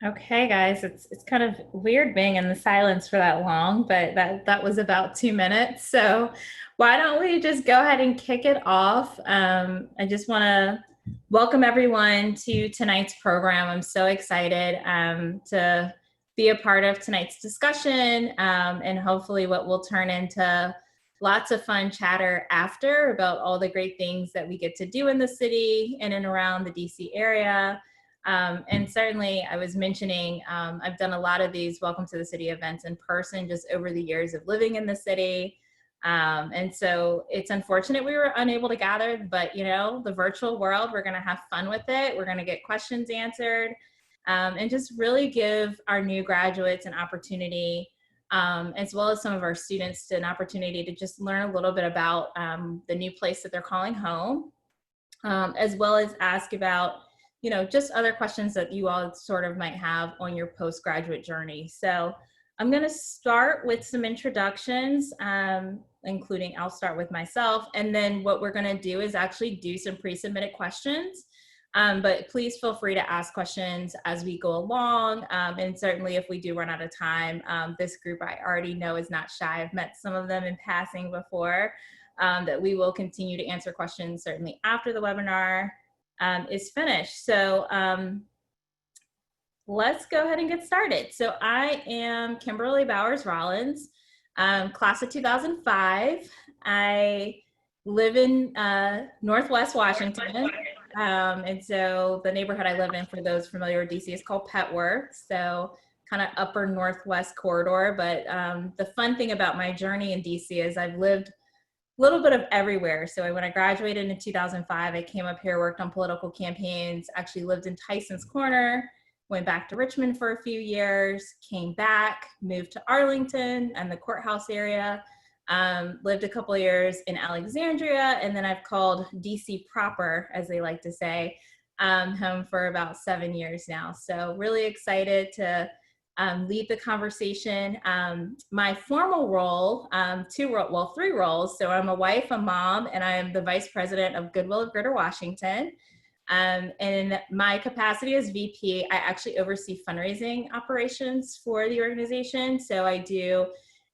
Okay, guys, it's kind of weird being in the silence for that long, but that was about 2 minutes. So why don't we just go ahead and kick it off? I just want to welcome everyone to tonight's program. I'm so excited to be a part of tonight's discussion and hopefully what will turn into lots of fun chatter after about all the great things that we get to do in the city in and around the DC area. And certainly, I was mentioning, I've done a lot of these Welcome to the City events in person just over the years of living in the city. And so it's unfortunate we were unable to gather, but the virtual world, we're going to have fun with it. We're going to get questions answered and just really give our new graduates an opportunity, as well as some of our students, an opportunity to just learn a little bit about the new place that they're calling home, as well as ask about just other questions that you all sort of might have on your postgraduate journey. So I'm going to start with some introductions, including I'll start with myself. And then what we're going to do is actually do some pre-submitted questions. But please feel free to ask questions as we go along. And certainly if we do run out of time, this group I already know is not shy. I've met some of them in passing before, that we will continue to answer questions certainly after the webinar is finished. So let's go ahead and get started. So I am Kimberly Bowers Rollins, class of 2005. I live in Northwest Washington. And so the neighborhood I live in, for those familiar with DC, is called Petworth. So kind of upper Northwest corridor. But the fun thing about my journey in DC is I've lived little bit of everywhere. So when I graduated in 2005, I came up here, worked on political campaigns, actually lived in Tyson's Corner, went back to Richmond for a few years, came back, moved to Arlington and the courthouse area, lived a couple of years in Alexandria, and then I've called DC proper, as they like to say, home for about 7 years now. So really excited to lead the conversation. My formal role, three roles. So I'm a wife, a mom, and I am the vice president of Goodwill of Greater Washington. In my capacity as VP, I actually oversee fundraising operations for the organization. So I do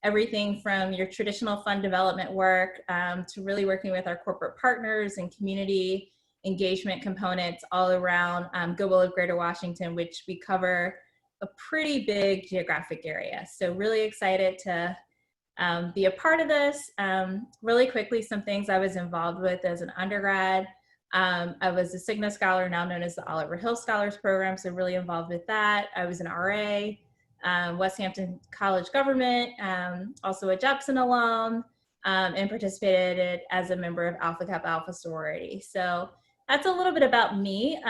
everything from your traditional fund development work to really working with our corporate partners and community engagement components all around Goodwill of Greater Washington, which we cover a pretty big geographic area. So really excited to be a part of this. Really quickly, some things I was involved with as an undergrad. I was a Cigna Scholar, now known as the Oliver Hill Scholars Program, so really involved with that. I was an RA, West Hampton College Government, also a Jepson alum, and participated as a member of Alpha Kappa Alpha Sorority. So that's a little bit about me.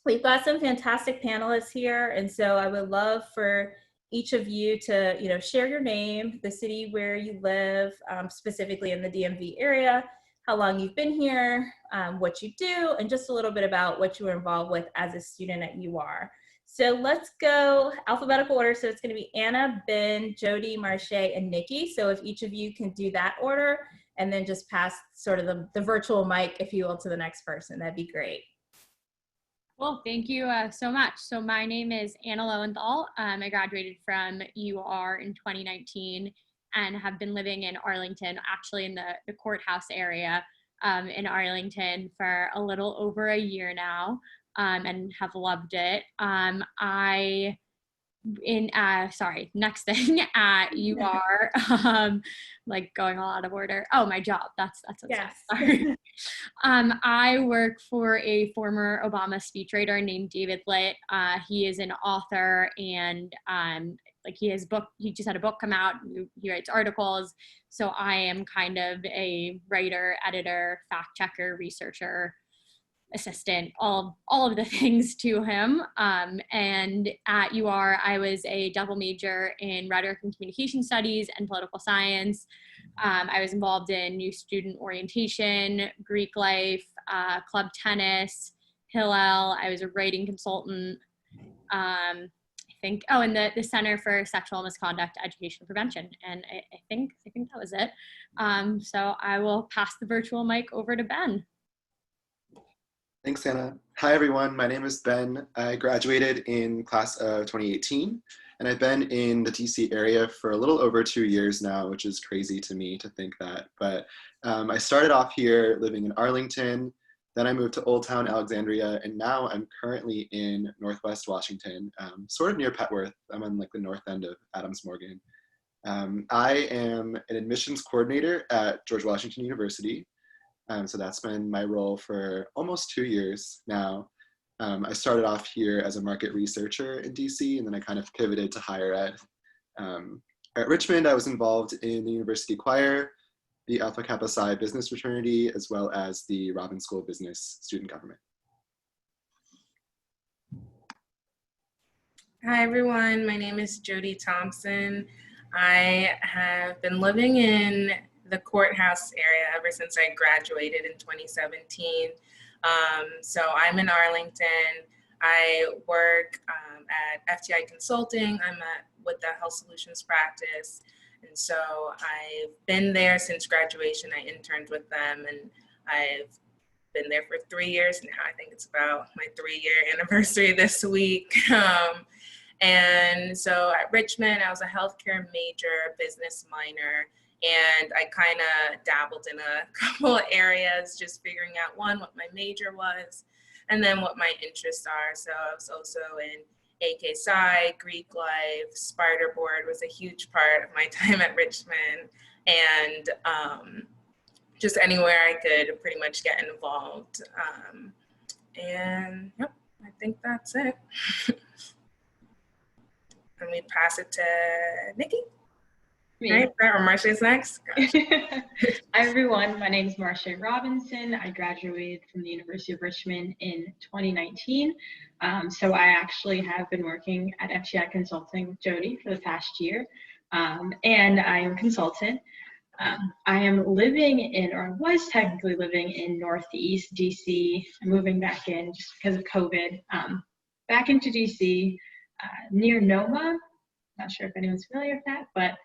We've got some fantastic panelists here, and so I would love for each of you to, share your name, the city where you live, specifically in the DMV area, how long you've been here, what you do, and just a little bit about what you were involved with as a student at UR. So let's go alphabetical order. So it's going to be Anna, Ben, Jody, Marche, and Nikki. So if each of you can do that order, and then just pass sort of the virtual mic, if you will, to the next person, that'd be great. Well, thank you so much. So my name is Anna Lowenthal. I graduated from UR in 2019 and have been living in Arlington, actually in the courthouse area in Arlington for a little over a year now, and have loved it. Next thing you are like going all out of order. Oh, my job. That's yes. Sorry. I work for a former Obama speechwriter named David Litt. He is an author and he just had a book come out. He writes articles. So I am kind of a writer, editor, fact checker, researcher, assistant, all of the things to him. And at UR, I was a double major in rhetoric and communication studies and political science. I was involved in new student orientation, Greek life, club tennis, Hillel. I was a writing consultant. And the Center for Sexual Misconduct Education and Prevention. And I think that was it. So I will pass the virtual mic over to Ben. Thanks, Anna. Hi, everyone. My name is Ben. I graduated in class of 2018, and I've been in the DC area for a little over 2 years now, which is crazy to me to think that. But I started off here living in Arlington, then I moved to Old Town Alexandria, and now I'm currently in Northwest Washington, sort of near Petworth. I'm on like the north end of Adams Morgan. I am an admissions coordinator at George Washington University. So that's been my role for almost 2 years now. I started off here as a market researcher in DC, and then I kind of pivoted to higher ed. At Richmond, I was involved in the university choir, the Alpha Kappa Psi business fraternity, as well as the Robbins School of Business student government. Hi everyone, my name is Jody Thompson. I have been living in the courthouse area ever since I graduated in 2017. So I'm in Arlington. I work at FTI Consulting. I'm with the Health Solutions practice. And so I've been there since graduation. I interned with them and I've been there for 3 years now. I think it's about my 3-year anniversary this week. And so at Richmond, I was a healthcare major, business minor, and I kind of dabbled in a couple of areas, just figuring out one, what my major was, and then what my interests are. So I was also in AK Psi, Greek life, Spider Board was a huge part of my time at Richmond, and just anywhere I could pretty much get involved. And yep, I think that's it. And we pass it to Nikki. Me. Right, or Marcia's next. Hi everyone, my name is Marcia Robinson. I graduated from the University of Richmond in 2019. So I actually have been working at FTI Consulting with Jody for the past year, and I am a consultant. I am living in, or was technically living in Northeast DC. I'm moving back in just because of COVID, back into DC, near Noma. Not sure if anyone's familiar with that, but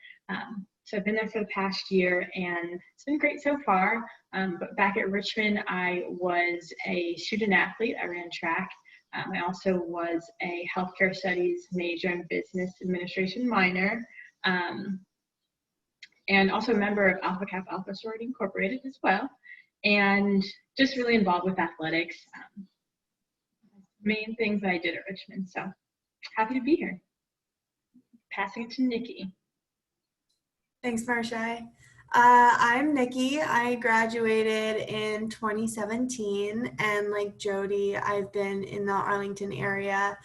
so I've been there for the past year and it's been great so far. But back at Richmond, I was a student athlete. I ran track. I also was a healthcare studies major and business administration minor. And also a member of Alpha Kappa Alpha Sorority Incorporated as well. And just really involved with athletics. Main things that I did at Richmond. So happy to be here. Passing it to Nikki. Thanks, Marcia. I'm Nikki. I graduated in 2017, and like Jody, I've been in the Arlington area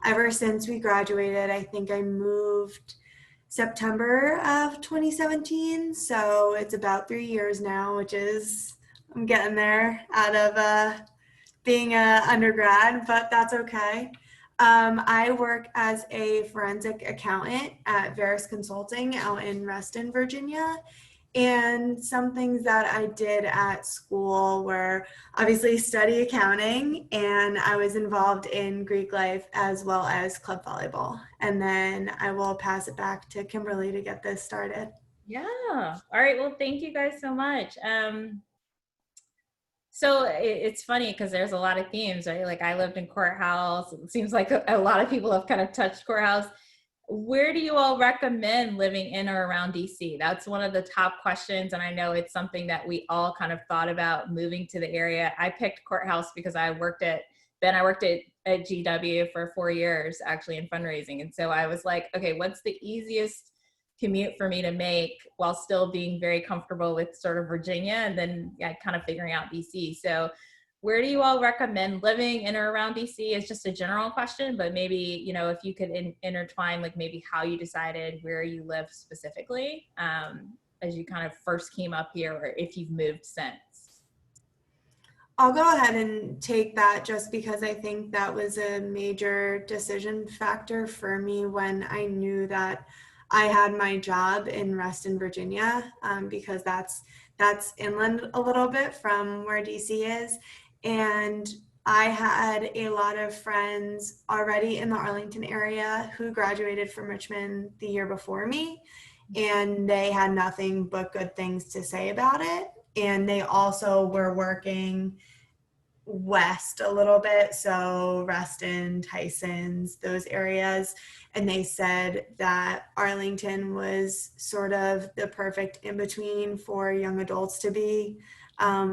ever since we graduated. I think I moved September of 2017, so it's about 3 years now, which is, I'm getting there out of being an undergrad, but that's okay. I work as a forensic accountant at Veris Consulting out in Reston, Virginia. And some things that I did at school were obviously study accounting, and I was involved in Greek life as well as club volleyball. And then I will pass it back to Kimberly to get this started. Yeah. All right. Well, thank you guys so much. So it's funny because there's a lot of themes, right? Like I lived in courthouse. It seems like a lot of people have kind of touched courthouse. Where do you all recommend living in or around DC? That's one of the top questions. And I know it's something that we all kind of thought about moving to the area. I picked courthouse because I worked at GW for 4 years actually in fundraising. And so I was like, okay, what's the easiest commute for me to make while still being very comfortable with sort of Virginia and then kind of figuring out DC. So where do you all recommend living in or around DC? It's just a general question, but maybe, you know, if you could intertwine like maybe how you decided where you live specifically as you kind of first came up here or if you've moved since. I'll go ahead and take that just because I think that was a major decision factor for me when I knew that I had my job in Reston, Virginia, because that's inland a little bit from where DC is. And I had a lot of friends already in the Arlington area who graduated from Richmond the year before me, and they had nothing but good things to say about it. And they also were working west a little bit, so Reston, Tysons, those areas. And they said that Arlington was sort of the perfect in between for young adults to be,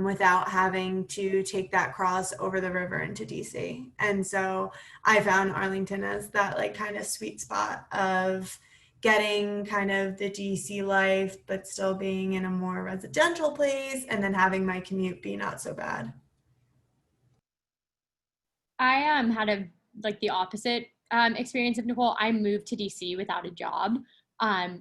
without having to take that cross over the river into DC. And so I found Arlington as that like kind of sweet spot of getting kind of the DC life, but still being in a more residential place, and then having my commute be not so bad. I had the opposite experience of Nicole. I moved to DC without a job,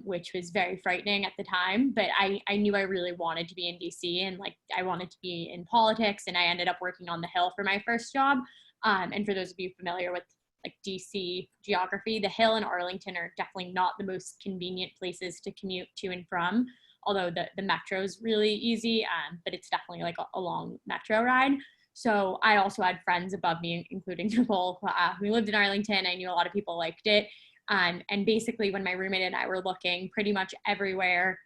which was very frightening at the time, but I knew I really wanted to be in DC, and like I wanted to be in politics, and I ended up working on the Hill for my first job. And for those of you familiar with like DC geography, the Hill and Arlington are definitely not the most convenient places to commute to and from, although the metro is really easy, but it's definitely like a long metro ride. So I also had friends above me, including Nicole, who lived in Arlington. I knew a lot of people liked it. And basically when my roommate and I were looking pretty much everywhere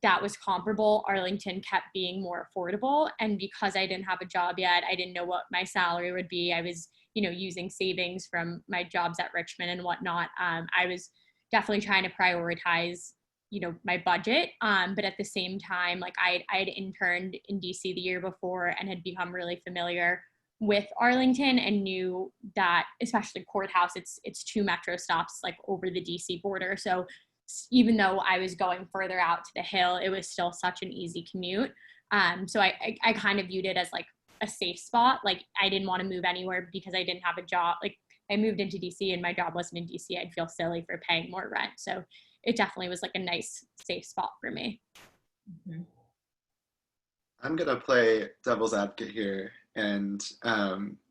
that was comparable, Arlington kept being more affordable. And because I didn't have a job yet, I didn't know what my salary would be. I was, using savings from my jobs at Richmond and whatnot. I was definitely trying to prioritize, my budget. But at the same time, like I had interned in DC the year before and had become really familiar with Arlington and knew that, especially Courthouse, it's 2 metro stops like over the DC border. So even though I was going further out to the Hill, it was still such an easy commute. So I kind of viewed it as like a safe spot. Like I didn't want to move anywhere because I didn't have a job. Like I moved into DC and my job wasn't in DC. I'd feel silly for paying more rent. So it definitely was like a nice, safe spot for me. Mm-hmm. I'm going to play devil's advocate here and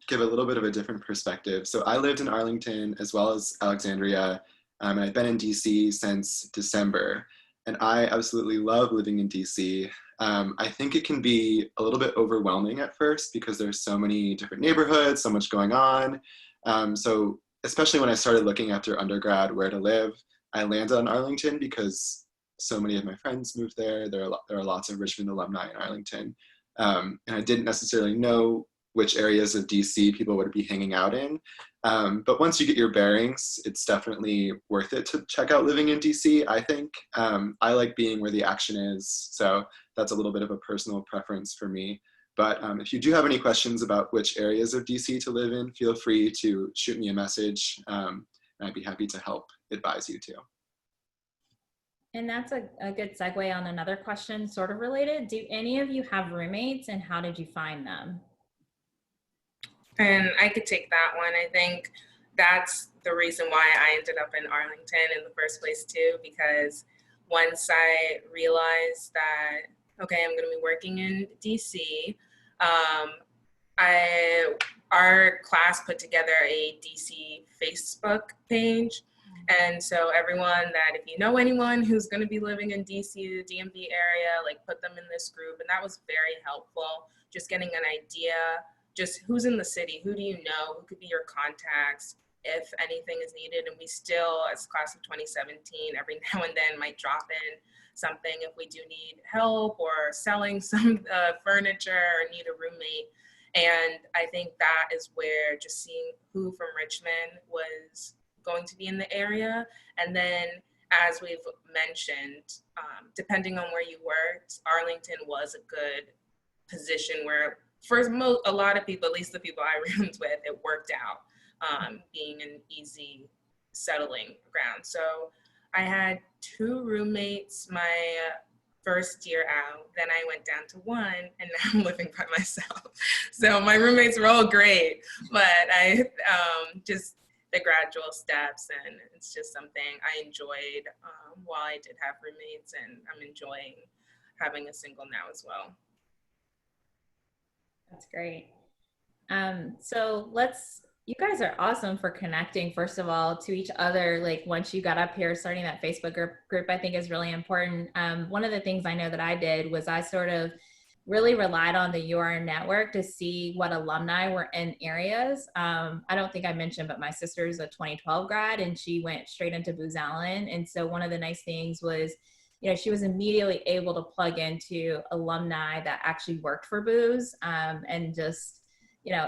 give a little bit of a different perspective. So I lived in Arlington as well as Alexandria, and I've been in DC since December, and I absolutely love living in DC. I think it can be a little bit overwhelming at first because there's so many different neighborhoods, so much going on. So especially when I started looking after undergrad where to live, I landed on Arlington because so many of my friends moved there. There are lots of Richmond alumni in Arlington. And I didn't necessarily know which areas of DC people would be hanging out in. But once you get your bearings, it's definitely worth it to check out living in DC, I think. I like being where the action is. So that's a little bit of a personal preference for me. But if you do have any questions about which areas of DC to live in, feel free to shoot me a message. And I'd be happy to help advise you too. And that's a good segue on another question sort of related. Do any of you have roommates, and how did you find them? And I could take that one. I think that's the reason why I ended up in Arlington in the first place too, because once I realized that, okay, I'm gonna be working in DC, our class put together a DC Facebook page. And so everyone that, if you know anyone who's going to be living in DC, the DMV area, like put them in this group. And that was very helpful. Just getting an idea, just who's in the city, who do you know, who could be your contacts if anything is needed. And we still, as class of 2017, every now and then might drop in something if we do need help or selling some furniture or need a roommate. And I think that is where just seeing who from Richmond was going to be in the area. And then, as we've mentioned, depending on where you worked, Arlington was a good position where for a lot of people, at least the people I roomed with, it worked out, being an easy settling ground. So I had 2 roommates my first year out, then I went down to 1, and now I'm living by myself. So my roommates were all great, but I just the gradual steps, and it's just something I enjoyed while I did have roommates, and I'm enjoying having a single now as well. That's great. So you guys are awesome for connecting, first of all, to each other. Like once you got up here, starting that Facebook group, I think is really important. One of the things I know that I did was I sort of really relied on the UR network to see what alumni were in areas. I don't think I mentioned, but my sister's a 2012 grad and she went straight into Booz Allen. And so one of the nice things was, she was immediately able to plug into alumni that actually worked for Booz, and just,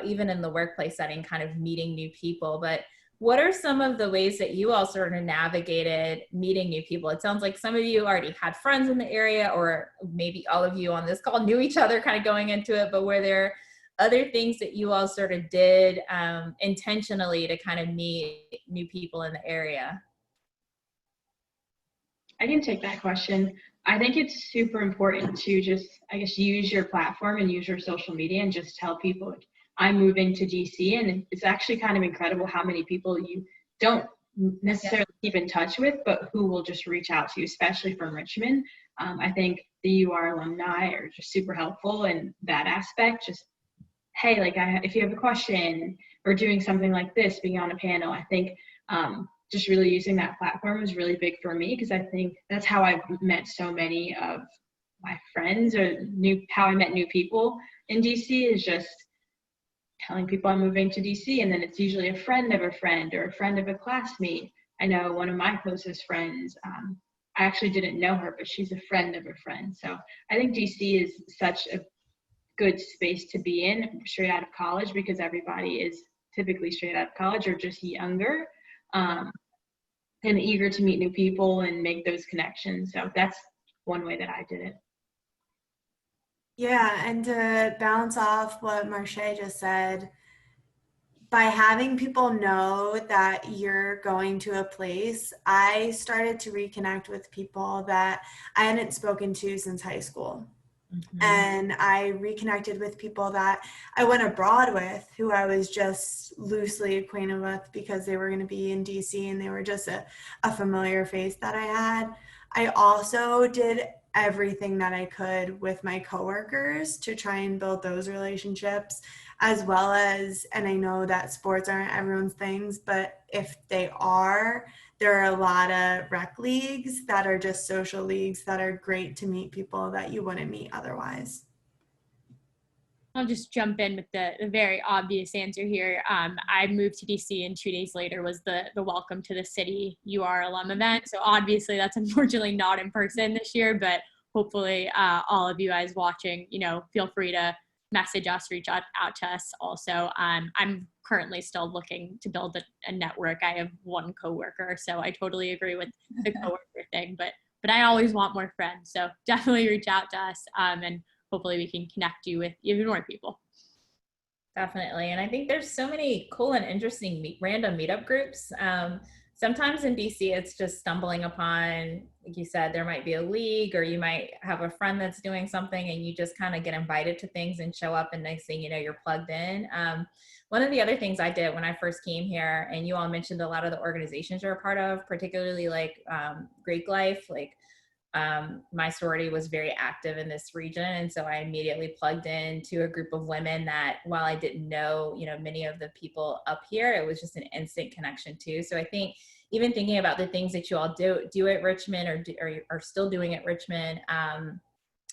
even in the workplace setting, kind of meeting new people. But what are some of the ways that you all sort of navigated meeting new people? It sounds like some of you already had friends in the area, or maybe all of you on this call knew each other kind of going into it, but were there other things that you all sort of did intentionally to kind of meet new people in the area? I can take that question. I think it's super important to just, I guess, use your platform and use your social media and just tell people, I'm moving to DC. And it's actually kind of incredible how many people you don't necessarily keep in touch with, but who will just reach out to you, especially from Richmond. I think the UR alumni are just super helpful in that aspect. Just, hey, like, if you have a question or doing something like this, being on a panel, I think just really using that platform was really big for me, because I think that's how I've met so many of my friends, or how I met new people in DC, is just telling people I'm moving to DC, and then it's usually a friend of a friend or a friend of a classmate. I know one of my closest friends, I actually didn't know her, but she's a friend of a friend. So I think DC is such a good space to be in straight out of college, because everybody is typically straight out of college or just younger, and eager to meet new people and make those connections. So that's one way that I did it. Yeah, and to balance off what Marche just said, by having people know that you're going to a place, I started to reconnect with people that I hadn't spoken to since high school. Mm-hmm. And I reconnected with people that I went abroad with, who I was just loosely acquainted with because they were going to be in DC and they were just a familiar face that I had. I also did everything that I could with my coworkers to try and build those relationships, as well as, and I know that sports aren't everyone's things, but if they are, there are a lot of rec leagues that are just social leagues that are great to meet people that you wouldn't meet otherwise. I'll just jump in with the very obvious answer here. I moved to DC, and 2 days later was the Welcome to the City UR alum event. So obviously that's unfortunately not in person this year, but hopefully all of you guys watching, feel free to message us, reach out to us also. I'm currently still looking to build a network. I have one coworker, so I totally agree with the coworker thing, but I always want more friends. So definitely reach out to us, and hopefully we can connect you with even more people. Definitely. And I think there's so many cool and interesting random meetup groups. Sometimes in DC, it's just stumbling upon, like you said, there might be a league, or you might have a friend that's doing something and you just kind of get invited to things and show up, and next thing you know, you're plugged in. One of the other things I did when I first came here, and you all mentioned a lot of the organizations you're a part of, particularly like Greek Life, like my sorority was very active in this region. And so I immediately plugged into a group of women that, while I didn't know, many of the people up here, it was just an instant connection too. So I think even thinking about the things that you all do at Richmond, or are still doing at Richmond,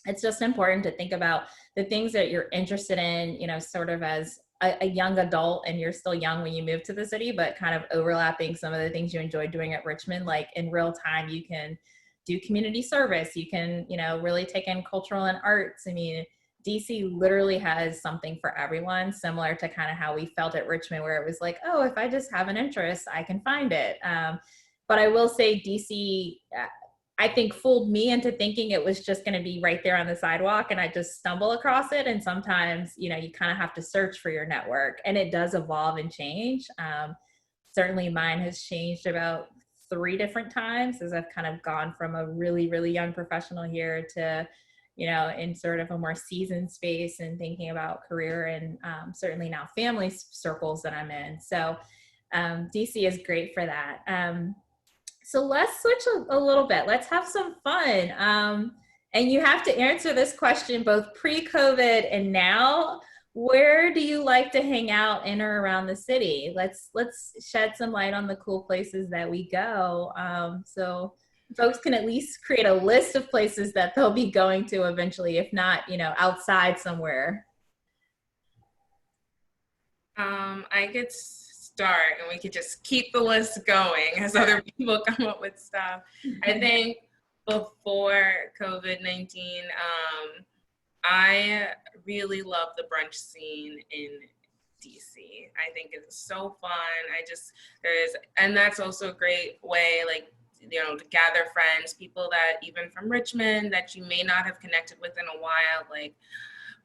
it's just important to think about the things that you're interested in, sort of as a young adult, and you're still young when you move to the city, but kind of overlapping some of the things you enjoy doing at Richmond. Like in real time, you can do community service. You can, really take in cultural and arts. I mean, DC literally has something for everyone, similar to kind of how we felt at Richmond, where it was like, oh, if I just have an interest, I can find it. But I will say DC, I think, fooled me into thinking it was just going to be right there on the sidewalk, and I just stumble across it. And sometimes, you kind of have to search for your network, and it does evolve and change. Certainly mine has changed about 3 different times as I've kind of gone from a really, really young professional here to, in sort of a more seasoned space and thinking about career and certainly now family circles that I'm in. So DC is great for that. So let's switch a little bit. Let's have some fun. And you have to answer this question both pre-COVID and now. Where do you like to hang out in or around the city? Let's shed some light on the cool places that we go. So folks can at least create a list of places that they'll be going to eventually, if not, outside somewhere. I could start, and we could just keep the list going as other people come up with stuff. I think before COVID-19, I really love the brunch scene in DC. I think it's so fun. And that's also a great way, like, you know, to gather friends, people that even from Richmond that you may not have connected with in a while. Like,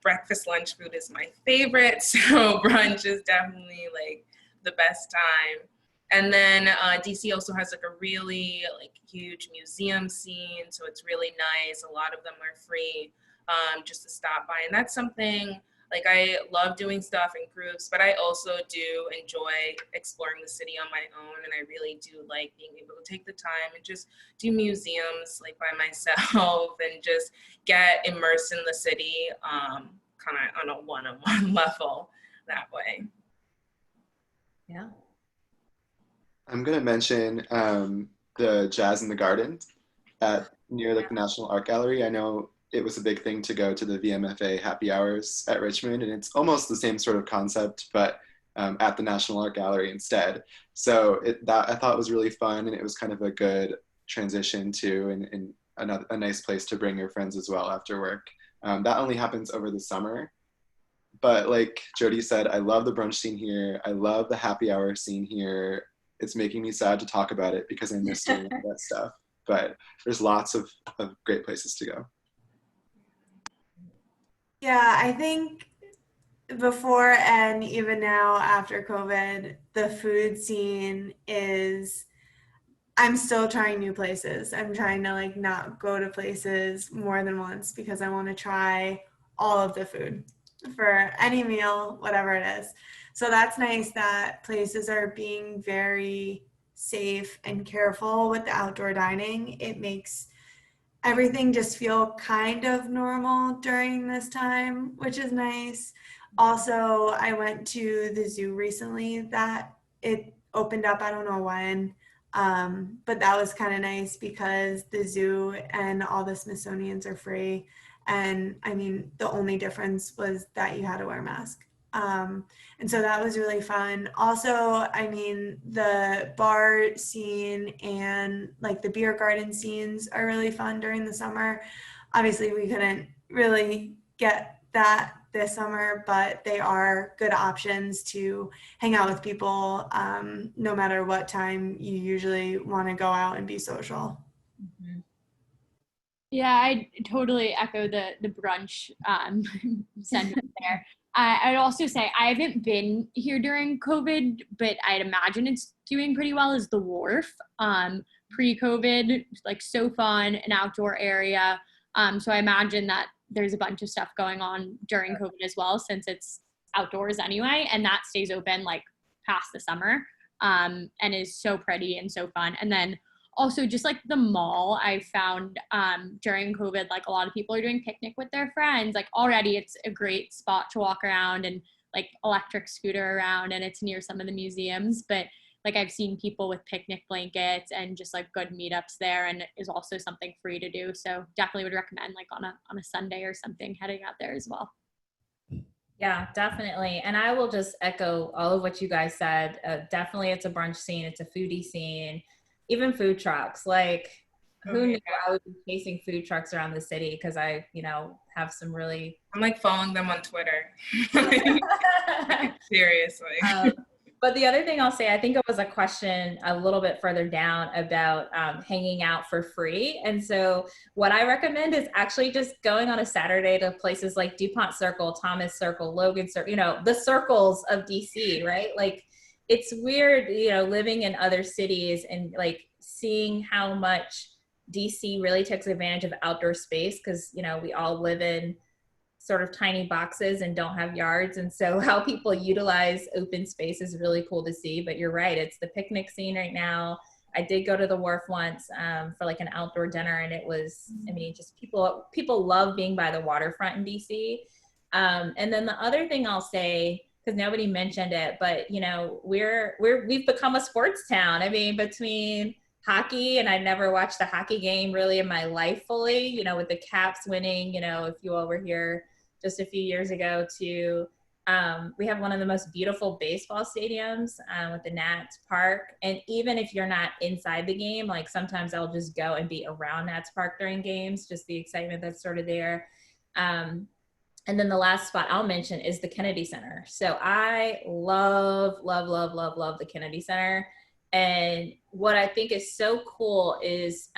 breakfast, lunch food is my favorite. So brunch is definitely like the best time. And then DC also has like a really like huge museum scene. So it's really nice. A lot of them are free just to stop by. And that's something like I love doing stuff in groups, but I also do enjoy exploring the city on my own. And I really do like being able to take the time and just do museums like by myself and just get immersed in the city kind of on a one-on-one level that way. Yeah. I'm gonna mention the Jazz in the Garden near like the National Art Gallery. I know it was a big thing to go to the VMFA happy hours at Richmond, and it's almost the same sort of concept, but at the National Art Gallery instead. So that I thought was really fun, and it was kind of a good transition to and a nice place to bring your friends as well after work. That only happens over the summer. But like Jody said, I love the brunch scene here. I love the happy hour scene here. It's making me sad to talk about it because I miss doing all that stuff. But there's lots of great places to go. Yeah, I think before and even now after COVID, the food scene is, I'm still trying new places. I'm trying to like not go to places more than once because I want to try all of the food for any meal, whatever it is. So that's nice that places are being very safe and careful with the outdoor dining. It makes everything just feel kind of normal during this time, which is nice. Also, I went to the zoo recently that it opened up, I don't know when, but that was kind of nice because the zoo and all the Smithsonian's are free. And I mean, the only difference was that you had to wear a mask. And so that was really fun. Also, I mean, the bar scene and like the beer garden scenes are really fun during the summer. Obviously, we couldn't really get that this summer, but they are good options to hang out with people no matter what time you usually want to go out and be social. Mm-hmm. Yeah, I totally echo the brunch sentiment there. I'd also say I haven't been here during COVID, but I'd imagine it's doing pretty well as the Wharf. Pre-COVID, like so fun, an outdoor area. So I imagine that there's a bunch of stuff going on during COVID as well, since it's outdoors anyway, and that stays open like past the summer, and is so pretty and so fun. And then also just like the mall, I found during COVID, like a lot of people are doing picnic with their friends. Like already it's a great spot to walk around and like electric scooter around, and it's near some of the museums. But like I've seen people with picnic blankets and just like good meetups there, and is also something free to do. So definitely would recommend like on a Sunday or something heading out there as well. Yeah, definitely. And I will just echo all of what you guys said. Definitely it's a brunch scene. It's a foodie scene. Even food trucks, like who knew I would be chasing food trucks around the city because I, you know, have some really. I'm like following them on Twitter. Seriously. But the other thing I'll say, I think it was a question a little bit further down about hanging out for free. And so what I recommend is actually just going on a Saturday to places like DuPont Circle, Thomas Circle, Logan Circle, you know, the circles of DC, right? Like, it's weird, you know, living in other cities and like seeing how much DC really takes advantage of outdoor space because, you know, we all live in sort of tiny boxes and don't have yards. And so how people utilize open space is really cool to see. But you're right, it's the picnic scene right now. I did go to the Wharf once for like an outdoor dinner, and it was, I mean, just people love being by the waterfront in DC. And then the other thing I'll say, because nobody mentioned it, but you know, we've become a sports town. I mean, between hockey, and I never watched a hockey game really in my life fully, you know, with the Caps winning, you know, if you all were here just a few years ago, to we have one of the most beautiful baseball stadiums with the Nats Park. And even if you're not inside the game, like sometimes I'll just go and be around Nats Park during games, just the excitement that's sort of there. And then the last spot I'll mention is the Kennedy Center. So I love, love, love, love, love the Kennedy Center. And what I think is so cool is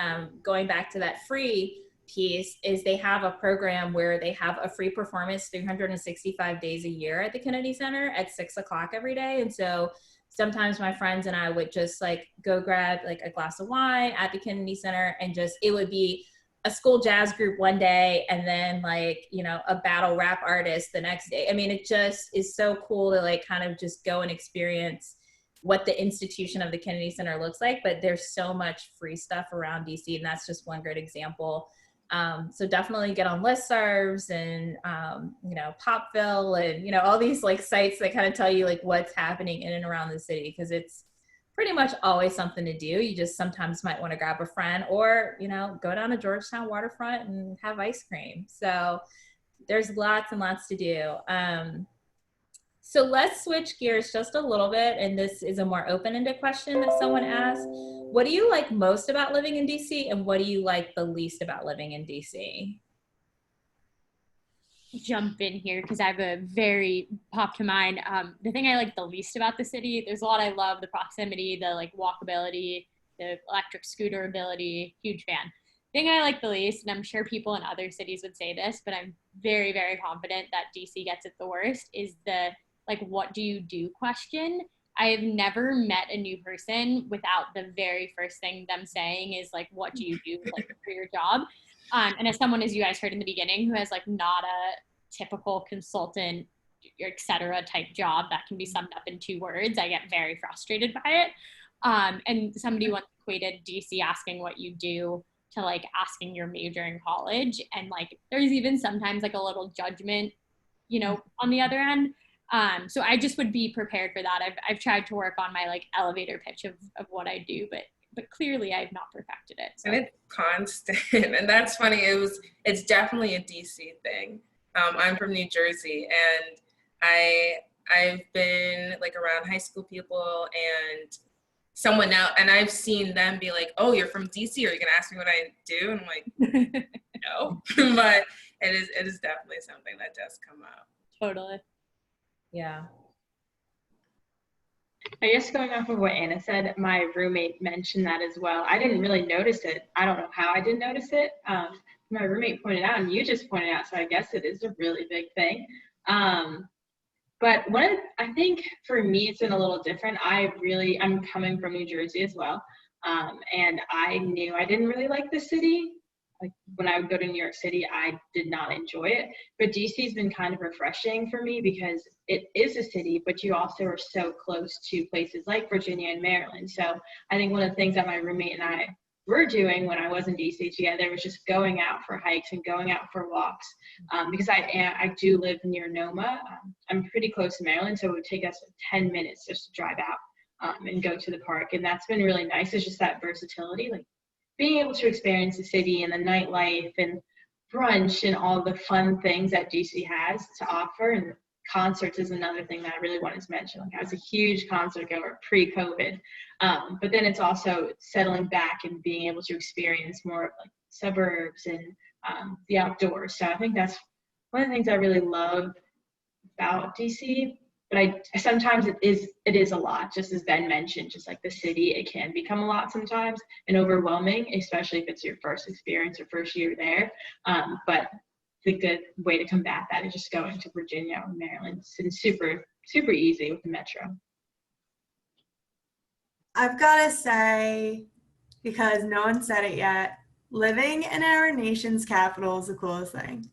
going back to that free piece is they have a program where they have a free performance 365 days a year at the Kennedy Center at 6:00 every day. And so sometimes my friends and I would just like go grab like a glass of wine at the Kennedy Center, and just, it would be a school jazz group one day and then like, you know, a battle rap artist the next day. I mean, it just is so cool to like kind of just go and experience what the institution of the Kennedy Center looks like. But there's so much free stuff around DC, and that's just one great example. So definitely get on listservs and, you know, Popville and, you know, all these like sites that kind of tell you like what's happening in and around the city, because it's pretty much always something to do. You just sometimes might want to grab a friend or, you know, go down to Georgetown waterfront and have ice cream. So there's lots and lots to do. So let's switch gears just a little bit. And this is a more open-ended question that someone asked. What do you like most about living in DC, and what do you like the least about living in DC? Jump in here because I have a very pop to mind. The thing I like the least about the city, there's a lot I love: the proximity, the like walkability, the electric scooter ability. Huge fan. The thing I like the least, and I'm sure people in other cities would say this, but I'm very, very confident that DC gets it the worst, is the like, what do you do question. I've never met a new person without the very first thing them saying is like, what do you do like for your job? And as someone, as you guys heard in the beginning, who has like not a typical consultant, et cetera, type job that can be summed up in 2 words, I get very frustrated by it. And somebody once equated DC asking what you do to like asking your major in college. And like, there's even sometimes like a little judgment, you know, on the other end. So I just would be prepared for that. I've tried to work on my like elevator pitch of what I do, but clearly I've not perfected it. So. And it's constant. And that's funny. It's definitely a DC thing. I'm from New Jersey, and I've been like around high school people and someone now, and I've seen them be like, oh, you're from DC, are you gonna ask me what I do? And I'm like, no. But it is definitely something that does come up. Totally. Yeah. I guess going off of what Anna said, my roommate mentioned that as well. I didn't really notice it. I don't know how I didn't notice it. My roommate pointed out, and you just pointed out, so I guess it is a really big thing. But I think for me, it's been a little different. I'm coming from New Jersey as well. And I knew I didn't really like the city. Like when I would go to New York City, I did not enjoy it. But DC has been kind of refreshing for me because it is a city, but you also are so close to places like Virginia and Maryland. So I think one of the things that my roommate and I were doing when I was in DC together was just going out for hikes and going out for walks. Because I do live near Noma. I'm pretty close to Maryland, so it would take us 10 minutes just to drive out and go to the park. And that's been really nice. It's just that versatility, like being able to experience the city and the nightlife and brunch and all the fun things that DC has to offer. And concerts is another thing that I really wanted to mention. Like I was a huge concert goer pre-COVID, but then it's also settling back and being able to experience more of like suburbs and the outdoors. So I think that's one of the things I really love about DC. But sometimes it is a lot, just as Ben mentioned, just like the city, it can become a lot sometimes and overwhelming, especially if it's your first experience or first year there. But the good way to combat that is just going to Virginia or Maryland. It's been super, super easy with the Metro. I've got to say, because no one said it yet, living in our nation's capital is the coolest thing.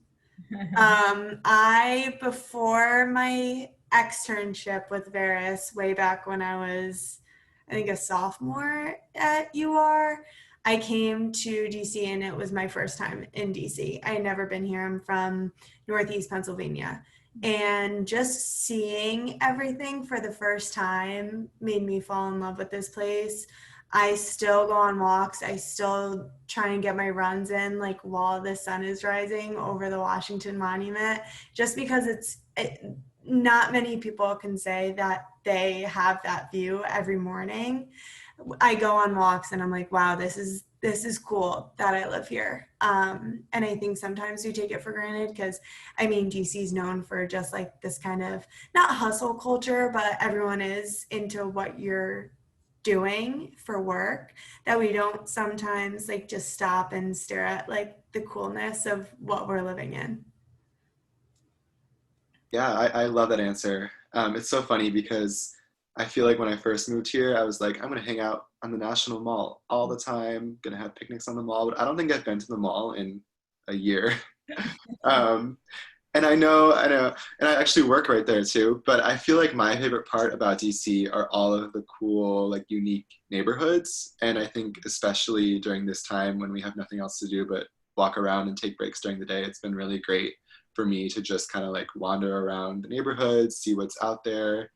Before my externship with Veris, way back when I was, I think, a sophomore at UR, I came to DC and it was my first time in DC. I had never been here. I'm from Northeast Pennsylvania. And just seeing everything for the first time made me fall in love with this place. I still go on walks. I still try and get my runs in like while the sun is rising over the Washington Monument, just because not many people can say that they have that view every morning. I go on walks and I'm like, wow, this is this is cool that I live here. And I think sometimes we take it for granted because, I mean, DC is known for just like this kind of, not hustle culture, but everyone is into what you're doing for work, that we don't sometimes like just stop and stare at like the coolness of what we're living in. Yeah, I love that answer. It's so funny because I feel like when I first moved here, I was like, I'm gonna hang out on the National Mall all the time, gonna have picnics on the mall, but I don't think I've been to the mall in a year. um, and I know, and I actually work right there too, but I feel like my favorite part about DC are all of the cool, like unique neighborhoods. And I think especially during this time when we have nothing else to do but walk around and take breaks during the day, it's been really great for me to just kind of like wander around the neighborhoods, see what's out there.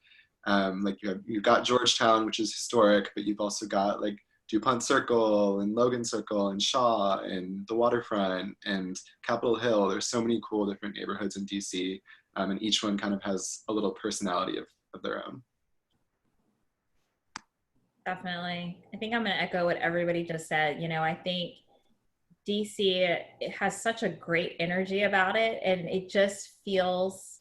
Like you've got Georgetown, which is historic, but you've also got like DuPont Circle and Logan Circle and Shaw and the waterfront and Capitol Hill. There's so many cool different neighborhoods in DC, and each one kind of has a little personality of their own. Definitely. I think I'm going to echo what everybody just said. You know, I think DC, it has such a great energy about it, and it just feels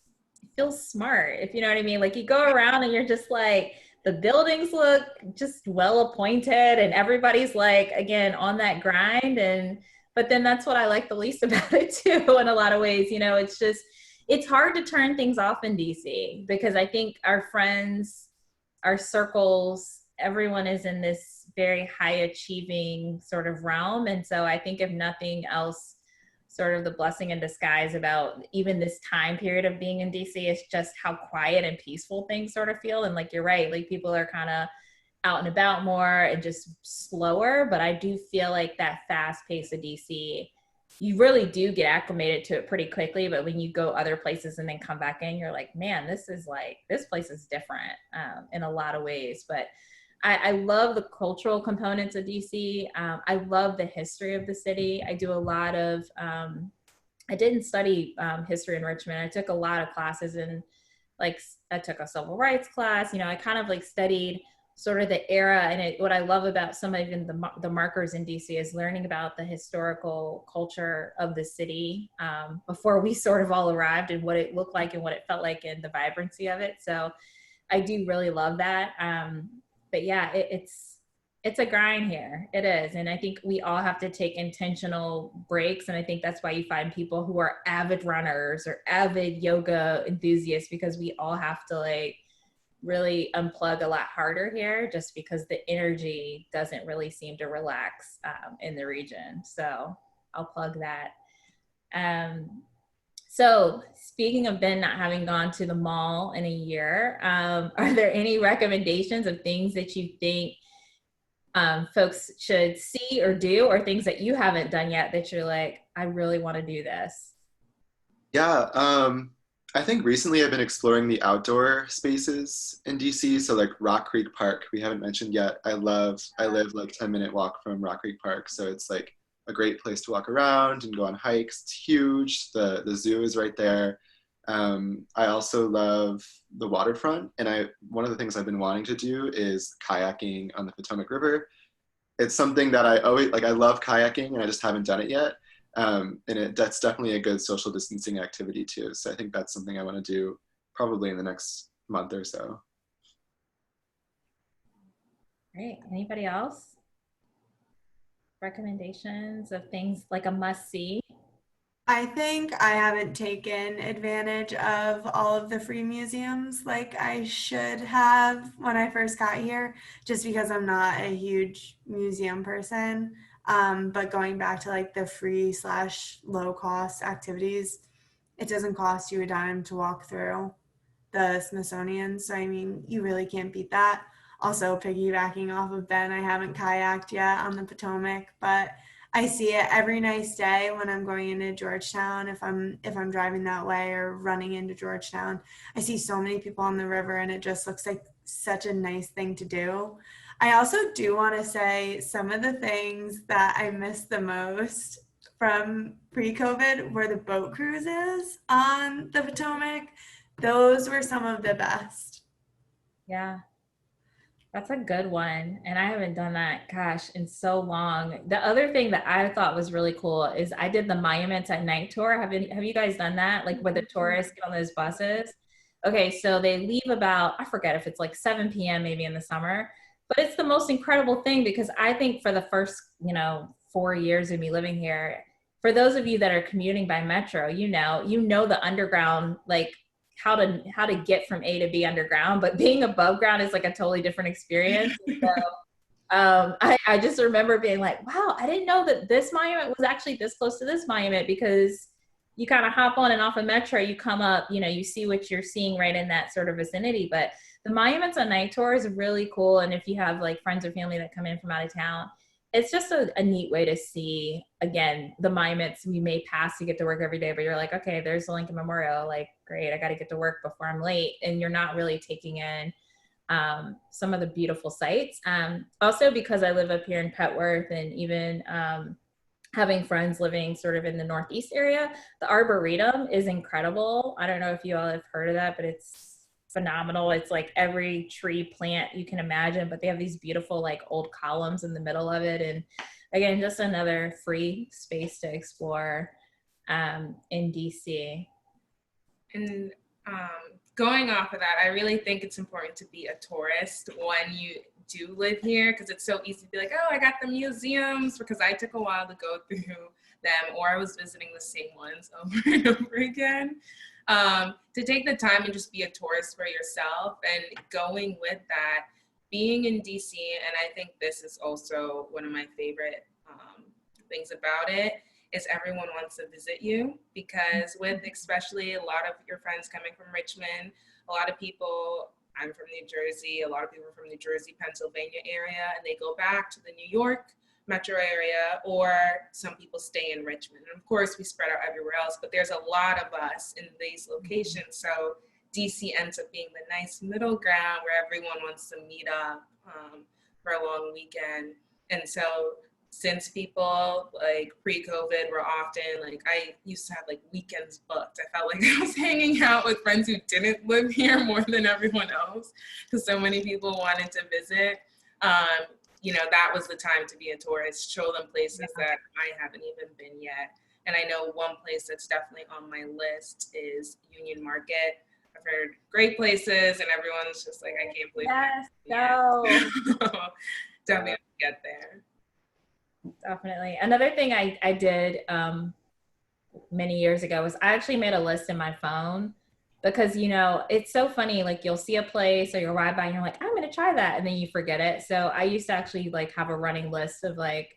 smart, if you know what I mean. Like you go around and you're just like, the buildings look just well appointed and everybody's like, again, on that grind. And but then that's what I like the least about it too, in a lot of ways. You know, it's hard to turn things off in DC because I think our friends, our circles, everyone is in this very high achieving sort of realm. And so I think if nothing else, sort of the blessing in disguise about even this time period of being in DC is just how quiet and peaceful things sort of feel. And like, you're right, like people are kind of out and about more and just slower. But I do feel like that fast pace of DC, you really do get acclimated to it pretty quickly. But when you go other places and then come back in, you're like, man, this place is different in a lot of ways. But I love the cultural components of DC. I love the history of the city. I do a lot of, I didn't study history in Richmond. I took a lot of classes in, like, I took a civil rights class. You know, I kind of like studied sort of the era. And what I love about some of even the markers in DC is learning about the historical culture of the city before we sort of all arrived, and what it looked like and what it felt like and the vibrancy of it. So I do really love that. But yeah, it's a grind here. It is. And I think we all have to take intentional breaks. And I think that's why you find people who are avid runners or avid yoga enthusiasts, because we all have to like really unplug a lot harder here, just because the energy doesn't really seem to relax in the region. So I'll plug that. So speaking of Ben not having gone to the mall in a year, are there any recommendations of things that you think folks should see or do, or things that you haven't done yet that you're like, I really want to do this? Yeah, I think recently I've been exploring the outdoor spaces in DC. So like Rock Creek Park, we haven't mentioned yet. I live like 10-minute walk from Rock Creek Park. So it's like a great place to walk around and go on hikes. It's huge. The zoo is right there. I also love the waterfront, and one of the things I've been wanting to do is kayaking on the Potomac River. It's something that I always like. I love kayaking, and I just haven't done it yet. And that's definitely a good social distancing activity too. So I think that's something I want to do probably in the next month or so. Great. Anybody else? Recommendations of things like a must see? I think I haven't taken advantage of all of the free museums like I should have when I first got here, just because I'm not a huge museum person. But going back to like the free / low cost activities, it doesn't cost you a dime to walk through the Smithsonian. So, I mean, you really can't beat that. Also, piggybacking off of Ben, I haven't kayaked yet on the Potomac, but I see it every nice day when I'm going into Georgetown. If I'm driving that way or running into Georgetown, I see so many people on the river, and it just looks like such a nice thing to do. I also do want to say some of the things that I miss the most from pre-COVID were the boat cruises on the Potomac. Those were some of the best. Yeah. That's a good one. And I haven't done that, gosh, in so long. The other thing that I thought was really cool is I did the Monuments at Night tour. Have you guys done that? Like where the tourists get on those buses? Okay, so they leave about, I forget if it's like 7 p.m. maybe in the summer, but it's the most incredible thing because I think for the first, 4 years of me living here, for those of you that are commuting by metro, you know the underground, like how to get from A to B underground, but being above ground is like a totally different experience. So I just remember being like, wow, I didn't know that this monument was actually this close to this monument because you kind of hop on and off a metro, you come up, you see what you're seeing right in that sort of vicinity. But the Monuments on Night tour is really cool. And if you have like friends or family that come in from out of town, it's just a neat way to see, again, the monuments we may pass to get to work every day, but you're like, okay, there's the Lincoln Memorial. Like, great, I got to get to work before I'm late. And you're not really taking in some of the beautiful sights. Also, because I live up here in Petworth and even having friends living sort of in the Northeast area, the Arboretum is incredible. I don't know if you all have heard of that, but it's phenomenal. It's like every tree plant you can imagine, but they have these beautiful like old columns in the middle of it. And again, just another free space to explore in DC. And going off of that, I really think it's important to be a tourist when you do live here, because it's so easy to be like, oh, I got the museums, because I took a while to go through them, or I was visiting the same ones over and over again. To take the time and just be a tourist for yourself, and going with that, being in DC, and I think this is also one of my favorite things about it, is everyone wants to visit you, because with especially a lot of your friends coming from Richmond, a lot of people, I'm from New Jersey, a lot of people are from New Jersey, Pennsylvania area, and they go back to the New York metro area, or some people stay in Richmond. And of course, we spread out everywhere else, but there's a lot of us in these locations. So DC ends up being the nice middle ground where everyone wants to meet up for a long weekend. And so since people like pre-COVID were often like, I used to have like weekends booked. I felt like I was hanging out with friends who didn't live here more than everyone else, because so many people wanted to visit. That was the time to be a tourist, show them places that I haven't even been yet. And I know one place that's definitely on my list is Union Market. I've heard great places, and everyone's just like, I can't believe it. Definitely have to get there. Definitely. Another thing I did many years ago was I actually made a list in my phone, because it's so funny, like you'll see a place or you'll ride by and you're like, I'm gonna try that, and then you forget it. So I used to actually like have a running list of like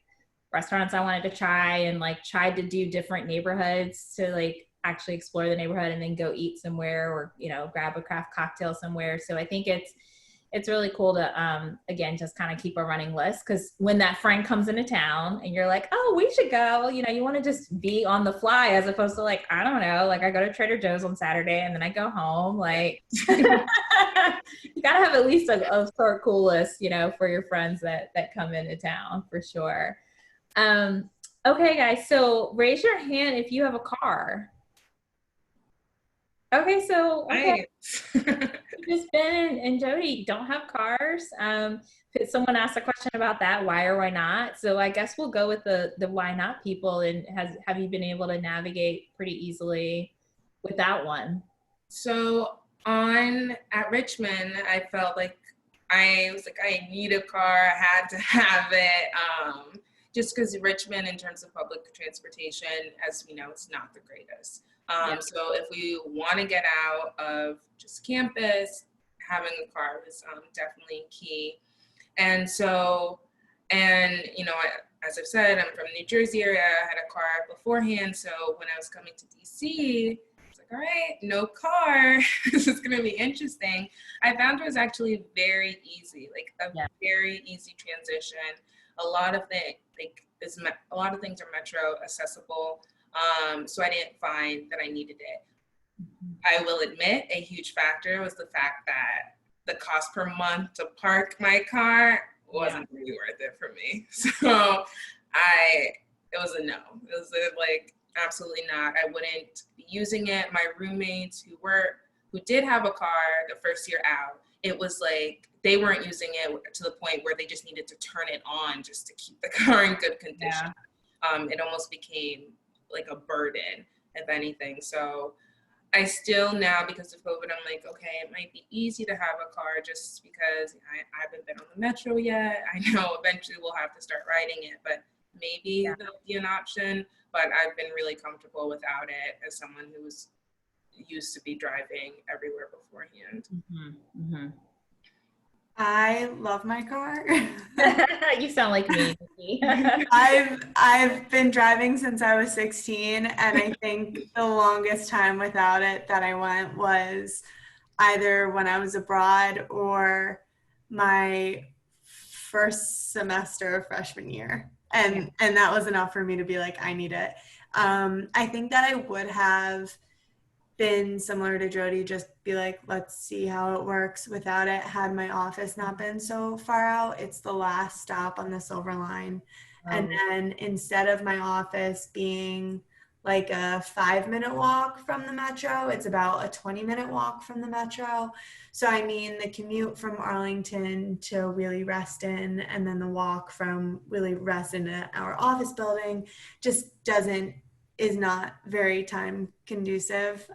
restaurants I wanted to try, and like tried to do different neighborhoods to like actually explore the neighborhood and then go eat somewhere, or grab a craft cocktail somewhere. So I think it's really cool to again just kind of keep a running list, because when that friend comes into town and you're like, oh, we should go, you want to just be on the fly, as opposed to like, I don't know, like I go to Trader Joe's on Saturday and then I go home. Like you gotta have at least a sort of cool list, for your friends that come into town, for sure. Okay, guys, so raise your hand if you have a car. Okay, so just Ben and Jody don't have cars. Someone asked a question about that, why or why not? So I guess we'll go with the why not people. And have you been able to navigate pretty easily without one? So at Richmond, I felt like I was like, I need a car, I had to have it. Just because Richmond, in terms of public transportation, as we know, it's not the greatest. So if we want to get out of just campus, having a car is definitely key. And so, as I've said, I'm from New Jersey area. I had a car beforehand. So when I was coming to DC, I was like, all right, no car. This is going to be interesting. I found it was actually very easy, like a very easy transition. A lot of things are metro accessible. So I didn't find that I needed it. I will admit a huge factor was the fact that the cost per month to park my car wasn't really worth it for me. So it was a no. It was absolutely not. I wouldn't be using it. My roommates who did have a car the first year out, it was like they weren't using it to the point where they just needed to turn it on just to keep the car in good condition. It almost became like a burden, if anything. So I still now, because of COVID, I'm like, okay, it might be easy to have a car just because I haven't been on the metro yet. I know eventually we'll have to start riding it, but maybe that'll be an option. But I've been really comfortable without it as someone who was used to be driving everywhere beforehand. I love my car. You sound like me. Nikki. I've been driving since I was 16, and I think the longest time without it that I went was either when I was abroad or my first semester of freshman year. And that was enough for me to be like, I need it. I think that I would have been similar to Jody, just be like, let's see how it works without it. Had my office not been so far out, it's the last stop on the Silver Line. And then instead of my office being like a 5-minute walk from the metro, it's about a 20-minute walk from the metro. So I mean, the commute from Arlington to Wheelie Reston and then the walk from Wheelie Reston to our office building just is not very time conducive.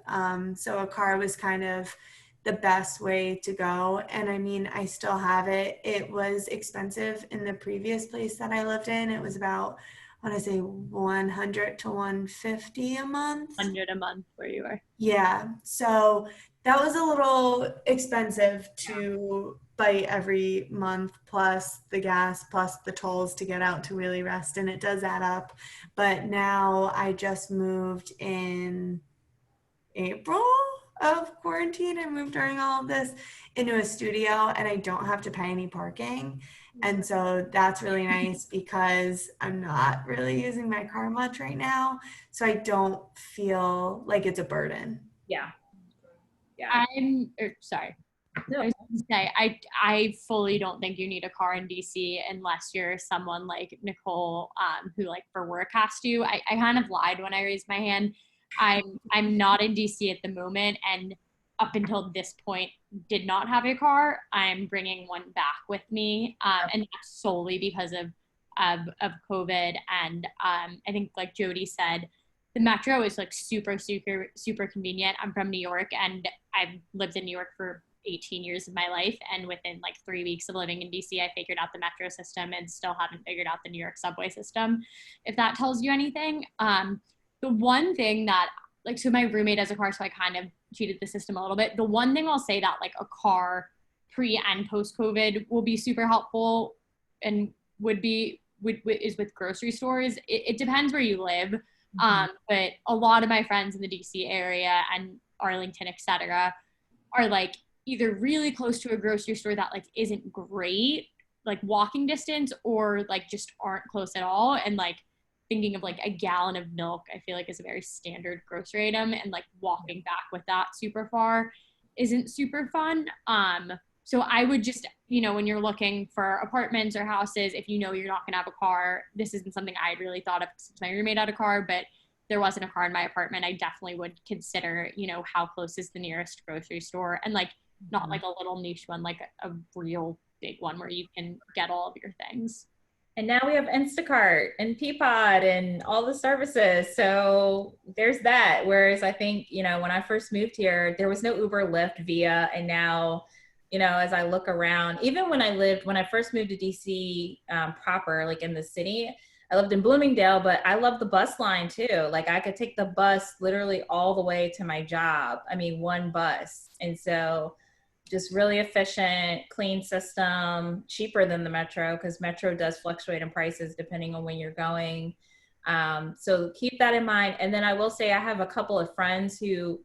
So a car was kind of the best way to go. And I mean, I still have it. It was expensive in the previous place that I lived in. It was about, I want to say 100 to 150 a month. 100 a month where you are. Yeah. So that was a little expensive to bite every month, plus the gas, plus the tolls to get out to Wheelie Reston. It does add up. But now I just moved in April of quarantine. I moved during all of this into a studio, and I don't have to pay any parking. And so that's really nice because I'm not really using my car much right now. So I don't feel like it's a burden. Yeah. Sorry. No. I was gonna say, I fully don't think you need a car in DC unless you're someone like Nicole, who like for work has to. I kind of lied when I raised my hand. I'm not in DC at the moment, and up until this point did not have a car. I'm bringing one back with me, and that's solely because of COVID. And I think, like Jody said, the metro is like super convenient. I'm from New York, and I've lived in New York for 18 years of my life, and within like 3 weeks of living in DC, I figured out the metro system and still haven't figured out the New York subway system, if that tells you anything. The one thing that, like, so my roommate has a car, so I kind of cheated the system a little bit. The one thing I'll say that like a car pre and post COVID will be super helpful and is with grocery stores. It depends where you live. But a lot of my friends in the DC area and Arlington, etc., are like either really close to a grocery store that like isn't great, like walking distance, or like just aren't close at all. And like thinking of like a gallon of milk, I feel like is a very standard grocery item, and like walking back with that super far isn't super fun. So I would just, when you're looking for apartments or houses, if you know you're not gonna have a car, this isn't something I had really thought of since my roommate had a car, but there wasn't a car in my apartment, I definitely would consider, how close is the nearest grocery store, and like not like a little niche one, like a real big one where you can get all of your things. And now we have Instacart and Peapod and all the services. So there's that. Whereas I think, when I first moved here, there was no Uber, Lyft, Via. And now, as I look around, even when I first moved to DC proper, like in the city, I lived in Bloomingdale, but I love the bus line too. Like I could take the bus literally all the way to my job. I mean, one bus. And so just really efficient, clean system, cheaper than the metro, because metro does fluctuate in prices depending on when you're going. So keep that in mind. And then I will say I have a couple of friends who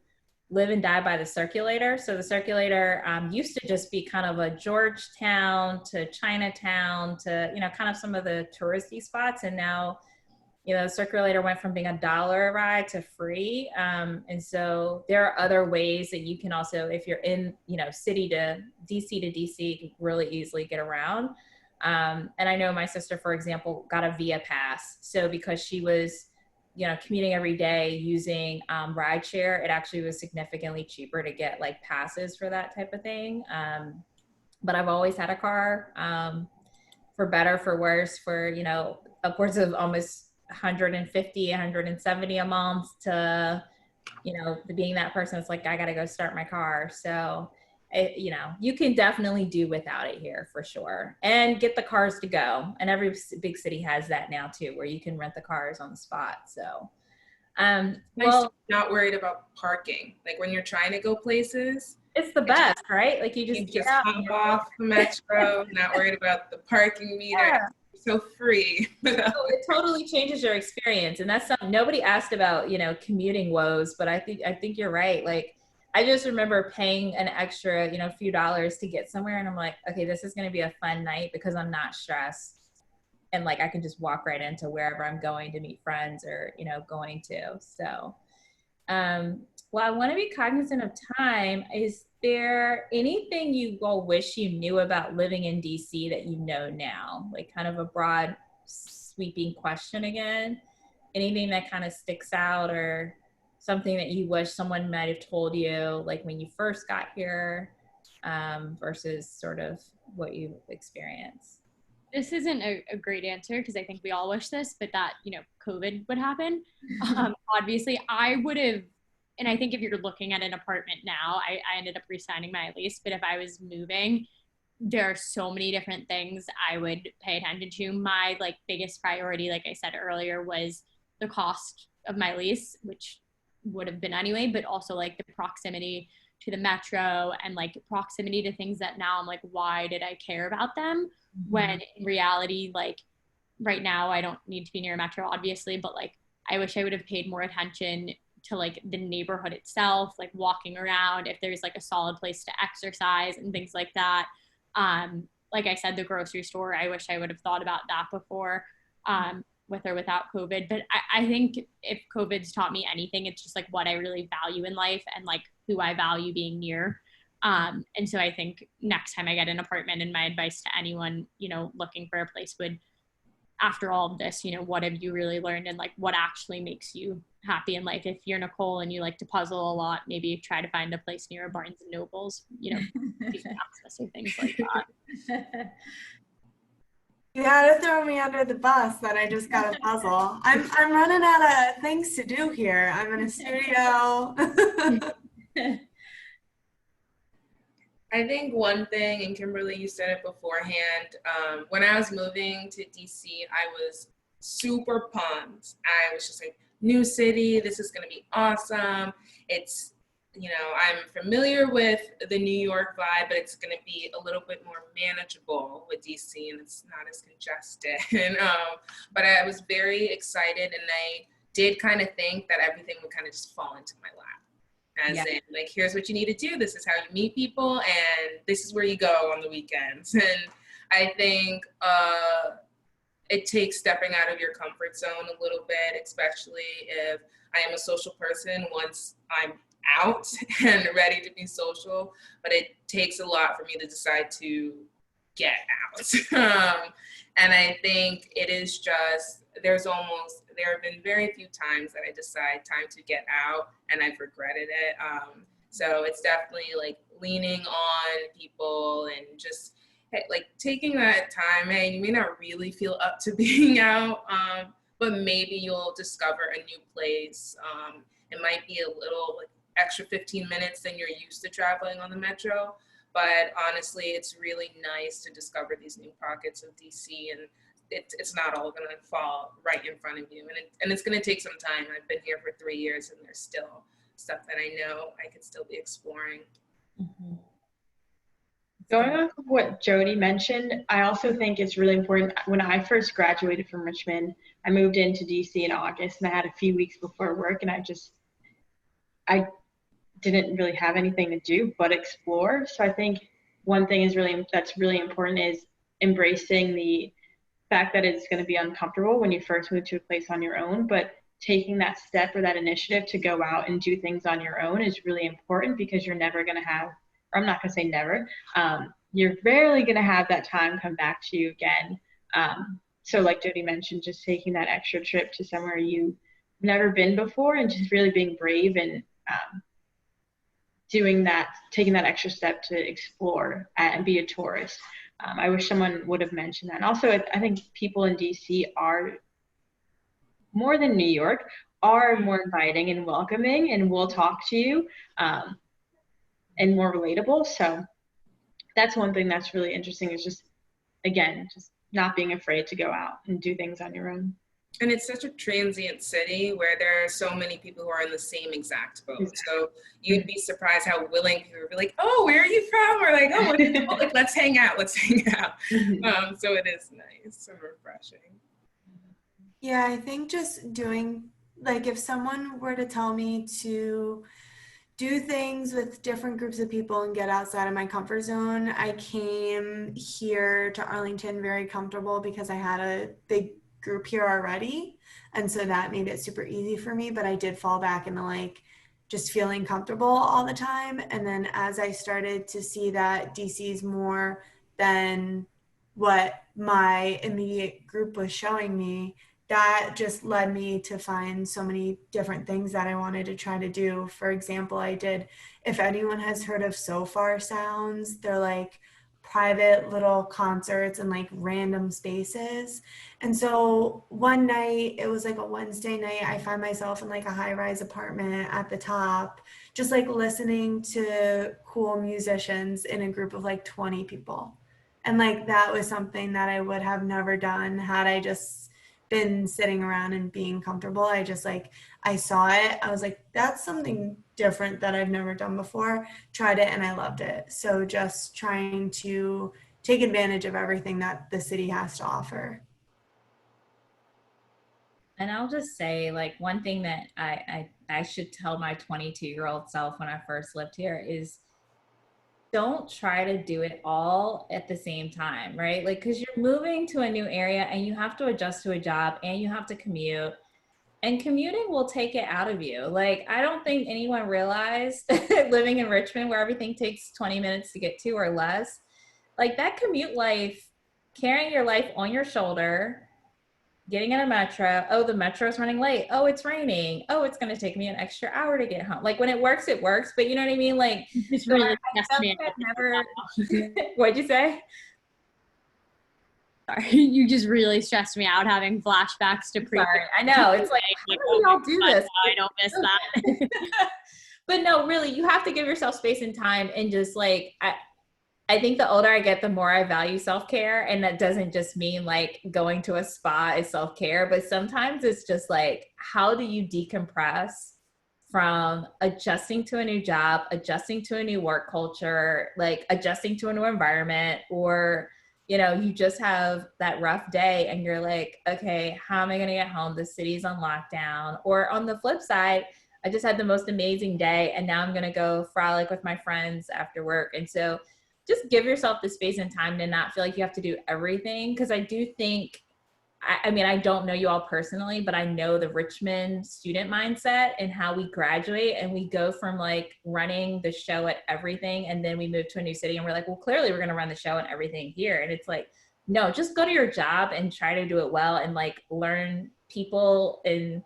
live and die by the Circulator. So the Circulator used to just be kind of a Georgetown to Chinatown to, kind of some of the touristy spots. And now, the Circulator went from being $1 a ride to free. And so there are other ways that you can also, if you're in, city to DC, really easily get around. And I know my sister, for example, got a Via Pass. So because she was, commuting every day using rideshare, it actually was significantly cheaper to get like passes for that type of thing. but I've always had a car, for better, for worse, for, upwards of almost 150, 170 a month to, being that person that's like, I got to go start my car. So, you can definitely do without it here for sure, and get the cars to go. And every big city has that now too, where you can rent the cars on the spot. So, well, not worried about parking. Like when you're trying to go places, it's the best, right? Like you you just get just out. hop off the metro, not worried about the parking meter. Yeah. So free. It totally changes your experience, and that's something nobody asked about, commuting woes. But I think you're right. Like, I just remember paying an extra, few dollars to get somewhere, and I'm like, okay, this is going to be a fun night because I'm not stressed, and like I can just walk right into wherever I'm going to meet friends or going to. So, well, I want to be cognizant of time. Is there anything you all wish you knew about living in DC that you know now? Like kind of a broad, sweeping question again. Anything that kind of sticks out, or something that you wish someone might have told you, like when you first got here, versus sort of what you experienced? This isn't a great answer because I think we all wish this, but that, COVID would happen. Obviously, I would have, and I think if you're looking at an apartment now, I ended up re-signing my lease, but if I was moving, there are so many different things I would pay attention to. My like biggest priority, like I said earlier, was the cost of my lease, which would have been anyway, but also like the proximity to the metro and like proximity to things that now I'm like, why did I care about them? When in reality, like right now, I don't need to be near a metro, obviously, but like I wish I would have paid more attention to like the neighborhood itself, like walking around, if there's like a solid place to exercise and things like that. Like I said, the grocery store, I wish I would have thought about that before, with or without COVID. But I think if COVID's taught me anything, it's just like what I really value in life and like who I value being near. And so I think next time I get an apartment, and my advice to anyone, looking for a place would, after all of this, what have you really learned and like what actually makes you happy in life? If you're Nicole and you like to puzzle a lot, maybe try to find a place near a Barnes and Nobles, access or things like that. You had to throw me under the bus that I just got a puzzle. I'm running out of things to do here. I'm in a studio. I think one thing, and Kimberly, you said it beforehand, when I was moving to DC, I was super pumped. I was just like, new city, this is gonna be awesome. It's, I'm familiar with the New York vibe, but it's gonna be a little bit more manageable with DC, and it's not as congested. But I was very excited, and I did kind of think that everything would kind of just fall into my lap. As in, like, here's what you need to do. This is how you meet people, and this is where you go on the weekends. And I think it takes stepping out of your comfort zone a little bit, especially if I am a social person once I'm out and ready to be social. But it takes a lot for me to decide to get out. And I think it is just, there have been very few times that I decide time to get out and I've regretted it. So it's definitely like leaning on people and just like taking that time. Hey, you may not really feel up to being out, but maybe you'll discover a new place. It might be a little like extra 15 minutes than you're used to traveling on the metro. But honestly, it's really nice to discover these new pockets of DC, and it's not all going to fall right in front of you. And it's going to take some time. I've been here for 3 years, and there's still stuff that I know I could still be exploring. Mm-hmm. Going off of what Jody mentioned, I also think it's really important. When I first graduated from Richmond, I moved into DC in August, and I had a few weeks before work, and I didn't really have anything to do but explore. So I think one thing that's really important is embracing the fact that it's going to be uncomfortable when you first move to a place on your own, but taking that step or that initiative to go out and do things on your own is really important, because you're never going to have, or I'm not going to say never, you're rarely going to have that time come back to you again. So like Jody mentioned, just taking that extra trip to somewhere you've never been before and just really being brave and doing that, taking that extra step to explore and be a tourist. I wish someone would have mentioned that. And also, I think people in DC are, more than New York, are more inviting and welcoming and will talk to you, and more relatable. So that's one thing that's really interesting, is just, again, just not being afraid to go out and do things on your own. And it's such a transient city where there are so many people who are in the same exact boat. So you'd be surprised how willing people would be like, oh, where are you from? Or like, oh, like, let's hang out, let's hang out. So it is nice and refreshing. Yeah, I think just doing, like, if someone were to tell me to do things with different groups of people and get outside of my comfort zone, I came here to Arlington very comfortable because I had a big group here already. And so that made it super easy for me, but I did fall back into like just feeling comfortable all the time. And then as I started to see that DC is more than what my immediate group was showing me, that just led me to find so many different things that I wanted to try to do. For example, I did, if anyone has heard of Sofar Sounds, they're like private little concerts in like random spaces. And so one night, it was like a Wednesday night, I find myself in like a high-rise apartment at the top, just like listening to cool musicians in a group of like 20 people. And like that was something that I would have never done had I just been sitting around and being comfortable. I just like, I saw it. I was like, that's something different that I've never done before. Tried it and I loved it. So just trying to take advantage of everything that the city has to offer. And I'll just say, like, one thing that I should tell my 22-year-old self when I first lived here is don't try to do it all at the same time, right? Like, because you're moving to a new area and you have to adjust to a job and you have to commute, and commuting will take it out of you. Like, I don't think anyone realized living in Richmond, where everything takes 20 minutes to get to or less, like that commute life, carrying your life on your shoulder, getting in a metro. Oh, the metro's running late. Oh, it's raining. Oh, it's going to take me an extra hour to get home. Like, when it works, but you know what I mean? Like, It's really stressed me out. never, what'd you say? Sorry, you just really stressed me out having flashbacks to pre. Sorry, I know. It's like, how do we all do this? I don't miss that. But no, really, you have to give yourself space and time, and just like, I think the older I get, the more I value self-care. And that doesn't just mean like going to a spa is self-care, but sometimes it's just like, how do you decompress from adjusting to a new job, adjusting to a new work culture, like adjusting to a new environment, or, you know, you just have that rough day and you're like, okay, how am I going to get home? The city's on lockdown. Or on the flip side, I just had the most amazing day and now I'm going to go frolic with my friends after work. And so just give yourself the space and time to not feel like you have to do everything. Because I do think, I mean, I don't know you all personally, but I know the Richmond student mindset and how we graduate and we go from like running the show at everything, and then we move to a new city and we're like, well, clearly we're going to run the show and everything here. And it's like, no, just go to your job and try to do it well, and like learn people in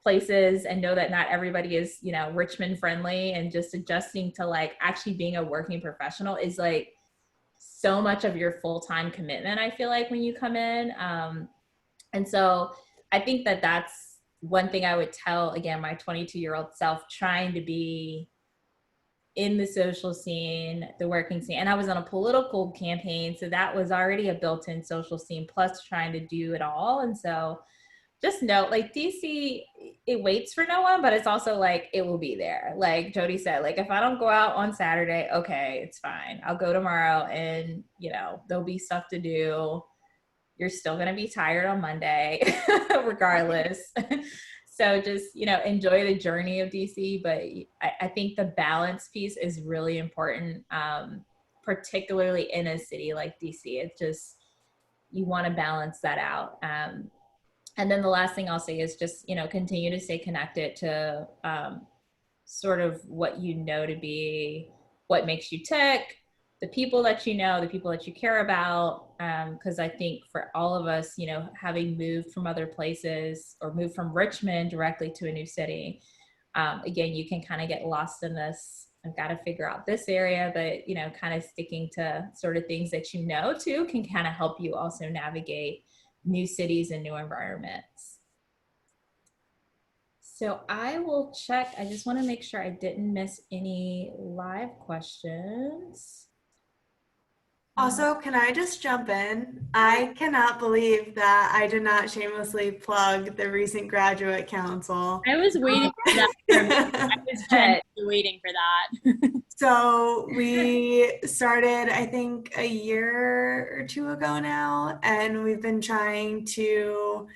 places, and know that not everybody is, you know, Richmond friendly, and just adjusting to like actually being a working professional is like so much of your full-time commitment, I feel like, when you come in. And so I think that that's one thing I would tell, again, my 22-year-old self, trying to be in the social scene, the working scene. And I was on a political campaign, so that was already a built-in social scene, plus trying to do it all. And so just know, like, DC, it waits for no one, but it's also like, it will be there. Like Jody said, like, if I don't go out on Saturday, okay, it's fine. I'll go tomorrow, and, you know, there'll be stuff to do. You're still going to be tired on Monday, regardless. So just, you know, enjoy the journey of DC. But I think the balance piece is really important, particularly in a city like DC. It's just, you want to balance that out. And then the last thing I'll say is just, you know, continue to stay connected to sort of what you know to be what makes you tick, the people that you know, the people that you care about. Because I think for all of us, you know, having moved from other places or moved from Richmond directly to a new city, again, you can kind of get lost in this I've got to figure out this area, but, you know, kind of sticking to sort of things that you know too can kind of help you also navigate new cities and new environments. So I will check. I just want to make sure I didn't miss any live questions. Also, can I just jump in? I cannot believe that I did not shamelessly plug the recent graduate council. I was waiting for that. I was genuinely waiting for that. So we started, I think, a year or two ago now, and we've been trying to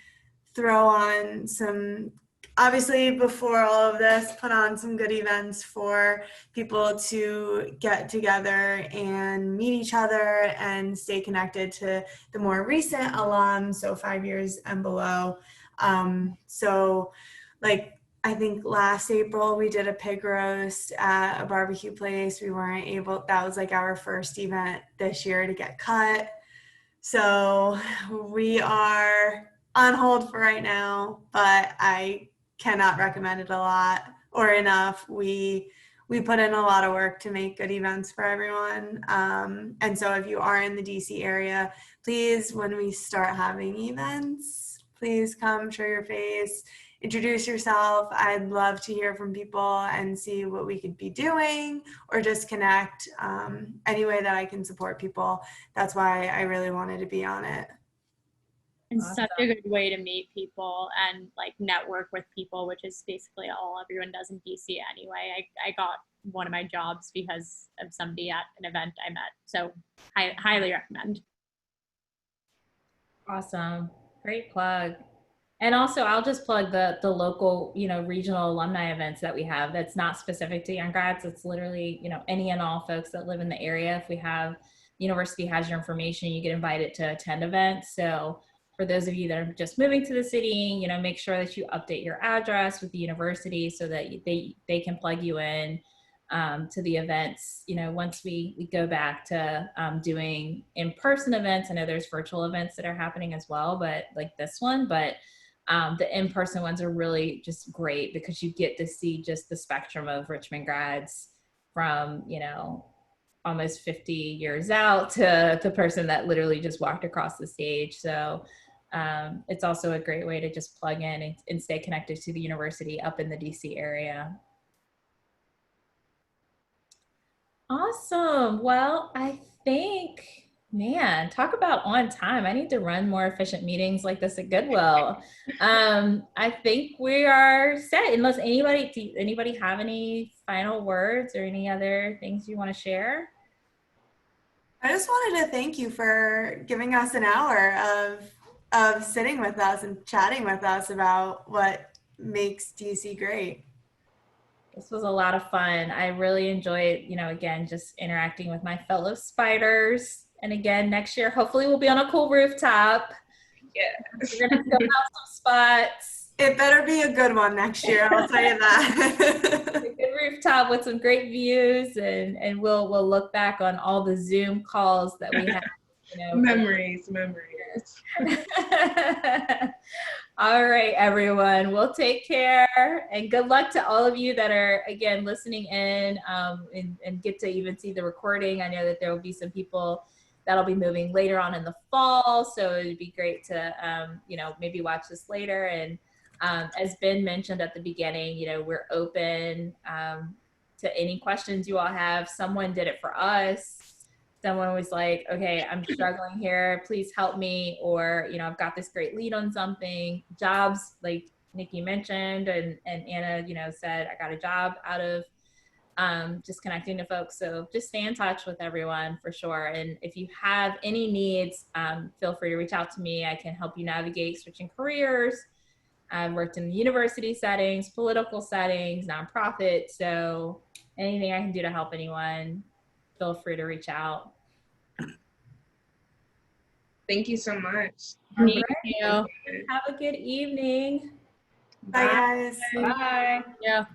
throw on some, obviously before all of this, put on some good events for people to get together and meet each other and stay connected to the more recent alums, so 5 years and below. So like, I think last April we did a pig roast at a barbecue place. We weren't able, that was like our first event this year to get cut. So we are on hold for right now, but I cannot recommend it a lot or enough. We put in a lot of work to make good events for everyone. And so if you are in the DC area, please, when we start having events, please come show your face, introduce yourself. I'd love to hear from people and see what we could be doing or just connect any way that I can support people. That's why I really wanted to be on it. And such a good way to meet people and like network with people, which is basically all everyone does in DC anyway. I got one of my jobs because of somebody at an event I met. So I highly recommend. Awesome. Great plug. And also I'll just plug the local, you know, regional alumni events that we have. That's not specific to young grads. It's literally, you know, any and all folks that live in the area. If we have, university has your information, you get invited to attend events. So for those of you that are just moving to the city, you know, make sure that you update your address with the university so that they can plug you in to the events. You know, once we go back to doing in-person events. I know there's virtual events that are happening as well, but like this one, but the in-person ones are really just great because you get to see just the spectrum of Richmond grads from, you know, almost 50 years out to the person that literally just walked across the stage. So it's also a great way to just plug in and stay connected to the university up in the DC area. Awesome. Well, I think, man, talk about on time. I need to run more efficient meetings like this at Goodwill. I think we are set. Unless anybody have any final words or any other things you want to share? I just wanted to thank you for giving us an hour of sitting with us and chatting with us about what makes DC great. This was a lot of fun. I really enjoyed, you know, again, just interacting with my fellow spiders. And again, next year, hopefully we'll be on a cool rooftop. Yeah. We're going to fill out some spots. It better be a good one next year, I'll tell you that. A good rooftop with some great views, and we'll look back on all the Zoom calls that we had. You know, Memories. All right, everyone. We'll take care, and good luck to all of you that are, again, listening in and get to even see the recording. I know that there will be some people that'll be moving later on in the fall, so it'd be great to, you know, maybe watch this later. And as Ben mentioned at the beginning, you know, we're open to any questions you all have. Someone did it for us. Someone was like, okay, I'm struggling here, please help me. Or, you know, I've got this great lead on something. Jobs, like Nikki mentioned, and Anna, you know, said, I got a job out of just connecting to folks. So just stay in touch with everyone for sure. And if you have any needs, feel free to reach out to me. I can help you navigate switching careers. I've worked in university settings, political settings, nonprofit. So anything I can do to help anyone, feel free to reach out. Thank you so much. Thank you. Have a good evening. Bye, guys. Bye. Yeah.